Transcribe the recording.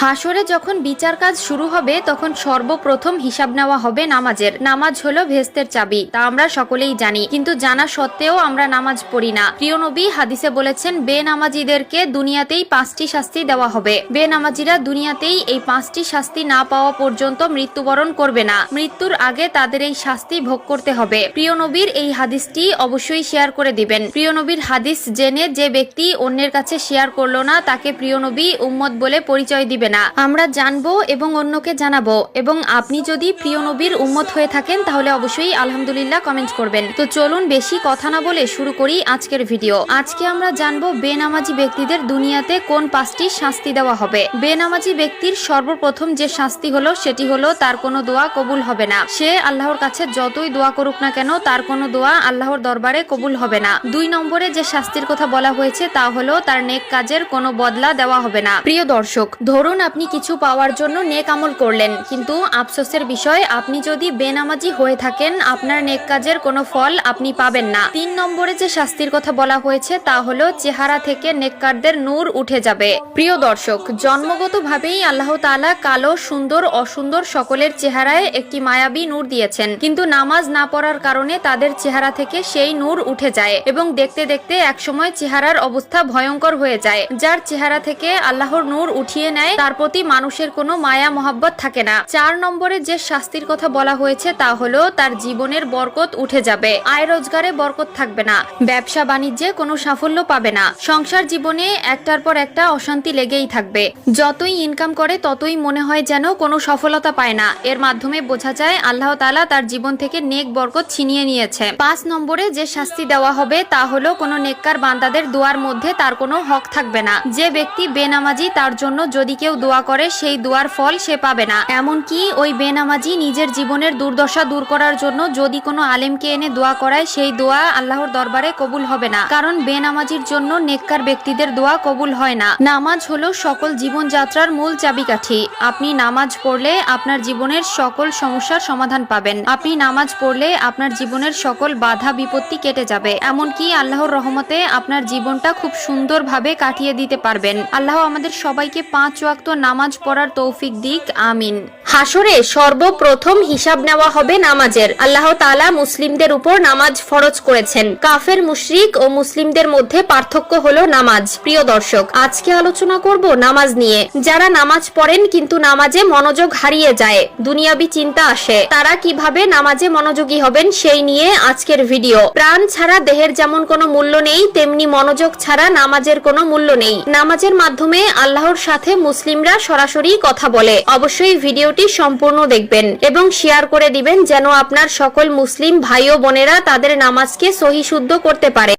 হাসরে যখন বিচার কাজ শুরু হবে তখন সর্বপ্রথম হিসাব নেওয়া হবে নামাজের। নামাজ হলো ভেস্তের চাবি, তা আমরা সকলেই জানি, কিন্তু জানা সত্ত্বেও আমরা নামাজ পড়ি না। প্রিয় নবী হাদিসে বলেছেন, বেনামাজিদেরকে দুনিয়াতেই 5টি শাস্তি দেওয়া হবে। বেনামাজিরা দুনিয়াতেই এই 5টি শাস্তি না পাওয়া পর্যন্ত মৃত্যুবরণ করবে না। মৃত্যুর আগে তাদের এই শাস্তি ভোগ করতে হবে। প্রিয় নবীর এই হাদিসটি অবশ্যই শেয়ার করে দিবেন। প্রিয় নবীর হাদিস জেনে যে ব্যক্তি অন্যের কাছে শেয়ার করলো না, তাকে প্রিয় নবী উম্মত বলে পরিচয় দিবে না। আমরা জানবো এবং অন্যকে জানাবো। এবং আপনি যদি প্রিয় নবীর উম্মত হয়ে থাকেন তাহলে অবশ্যই আলহামদুলিল্লাহ কমেন্ট করবেন। তো চলুন বেশি কথা না বলে শুরু করি আজকের ভিডিও। আজকে আমরা জানবো বেনামাজি ব্যক্তিদের দুনিয়াতে কোন 5টি শাস্তি দেওয়া হবে। বেনামাজি ব্যক্তির সর্বপ্রথম যে শাস্তি হলো সেটি হলো তার কোনো দোয়া কবুল হবে না। সে আল্লাহর কাছে যতই দোয়া করুক না কেন তার কোনো দোয়া আল্লাহর দরবারে কবুল হবে না। 2 নম্বরে যে শাস্তির কথা বলা হয়েছে তা হলো তার নেক কাজের কোনো বদলা দেওয়া হবে না। প্রিয় দর্শক, ধরুন আপনি কিছু পাওয়ার জন্য নেক আমল করলেন, কিন্তু আফসোসের বিষয় আপনি যদি বেনামাজি হয়ে থাকেন আপনার নেক কাজের কোনো ফল আপনি পাবেন না। 3 নম্বরে যে শাস্তির কথা বলা হয়েছে তা হলো চেহারা থেকে নেককারদের নূর উঠে যাবে। প্রিয় দর্শক, জন্মগতভাবেই আল্লাহ তাআলা কালো, সুন্দর, অসুন্দর সকলের চেহারায় একটি মায়াবী নূর দিয়েছেন, কিন্তু নামাজ না পড়ার কারণে তাদের চেহারা থেকে সেই নূর উঠে যায় এবং দেখতে দেখতে একসময় চেহারার অবস্থা ভয়ঙ্কর হয়ে যায়। যার চেহারা থেকে আল্লাহর নূর উঠিয়ে নেয় তার প্রতি মানুষের কোনো মায়া মহব্বত থাকে না। 4 নম্বরে যে শাস্তির কথা বলা হয়েছে তা হলো তার জীবনের বরকত উঠে যাবে। আয় রোজগারে বরকত থাকবে না, ব্যবসা বাণিজ্যে কোনো সাফল্য পাবে না, সংসার জীবনে একটার পর একটা অশান্তি লেগেই থাকবে। যতই ইনকাম করে ততই মনে হয় যেন কোনো সফলতা পায় না। এর মাধ্যমে বোঝা যায় আল্লাহ তাআলা তার জীবন থেকে নেক বরকত ছিনিয়ে নিয়েছে। 5 নম্বরে যে শাস্তি দেওয়া হবে তা হলো কোনো নেককার বান্দাদের দোয়ার মধ্যে তার কোনো হক থাকবে না। যে ব্যক্তি বেনামাজি তার জন্য যদি কেউ দোয়া করে সেই দোয়ার ফল সে পাবে না। এমনকি ওই বেনামাজি নিজের জীবনের দুর্দশা দূর করার জন্য যদি কোনো আলেমকে এনে দোয়া করায় সেই দোয়া আল্লাহর দরবারে কবুল হবে না, কারণ বেনামাজির জন্য নেককার ব্যক্তিদের দোয়া কবুল হয় না। নামাজ হলো সকল জীবনযাত্রার মূল চাবিকাঠি। আপনি নামাজ পড়লে আপনার জীবনের সকল সমস্যার সমাধান পাবেন। আপনি নামাজ পড়লে আপনার জীবনের সকল বাধা বিপত্তি কেটে যাবে। এমনকি আল্লাহর রহমতে আপনার জীবনটা খুব সুন্দরভাবে কাটিয়ে দিতে পারবেন। আল্লাহ আমাদের সবাইকে 5 ওয়াক্ত নামাজ পড়ার তৌফিক দিক, আমিন। হাসরে সর্বপ্রথম হিসাব নেওয়া হবে নামাজের। আল্লাহ তাআলা মুসলিমদের উপর নামাজ ফরজ করেছেন। কাফের, মুশরিক ও মুসলিমদের মধ্যে পার্থক্য হলো নামাজ। প্রিয় দর্শক, আজকে আলোচনা করব নামাজ নিয়ে। যারা নামাজ পড়েন কিন্তু নামাজে মনোযোগ হারিয়ে যায়, দুনিয়াবি চিন্তা আসে, তারা কিভাবে নামাজে মনোযোগী হবেন সেই নিয়ে আজকের ভিডিও। প্রাণ ছাড়া দেহের যেমন কোনো মূল্য নেই, তেমনি মনোযোগ ছাড়া নামাজের কোনো মূল্য নেই। নামাজের মাধ্যমে আল্লাহর সাথে মুসলিমরা সরাসরি কথা বলে। অবশ্যই ভিডিওটি সম্পূর্ণ দেখবেন এবং শেয়ার করে দিবেন যেন আপনার সকল মুসলিম ভাই ও বোনেরা তাদের নামাজকে সহিশুদ্ধ করতে পারে।